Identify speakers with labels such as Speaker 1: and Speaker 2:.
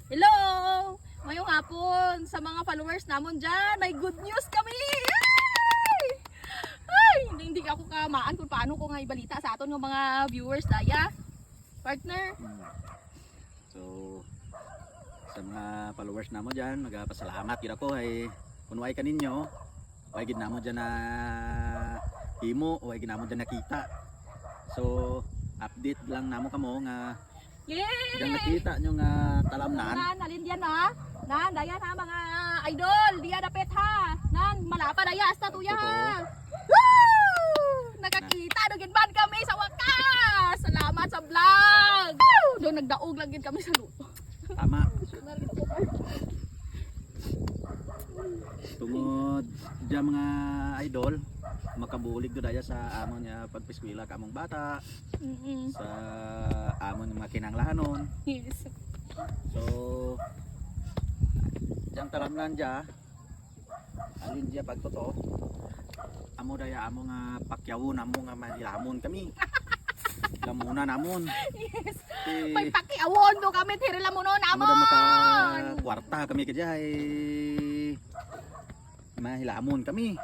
Speaker 1: Hello! Ngayong hapon sa mga followers namon dyan, may good news kami! Ay! Ay! Hindi ako kamaan kung paano ko nga ibalita sa aton ng mga viewers daya. Partner.
Speaker 2: So sa mga followers namo dyan, magpasalamat gid ako ay kunway kaninyo. Way gid namo dyan na himo, way gid namo dyan nakita. So update lang namo kamo nga dyan nakita nyo nga talamnan.
Speaker 1: Nalin diyan ha. Nan, daya ha mga idol. Diya dapet ha. Nan, malapa daya hasta tuya ha. Woo! Nakakita dugin ban kami sa wakas. Salamat sa vlog. Woo! Doon nagdaog lang gid kami sa luto.
Speaker 2: Tama. Tungod dyan mga idol, makabulig do daya sa amon nga pagpiskwela ka among bata, sa amon mga kinanglahanon.
Speaker 1: Yes.
Speaker 2: So dyan talamnan dya, alin dya pagtotoo, amo daya amo nga pakyawon, amo nga mahilamon kami. Lamuna namon.
Speaker 1: Yes.
Speaker 2: Eh,
Speaker 1: May pakiawon do kami tirila mo noon
Speaker 2: amo da maka
Speaker 1: amon.
Speaker 2: kwarta kami kadya, mahilamon kami.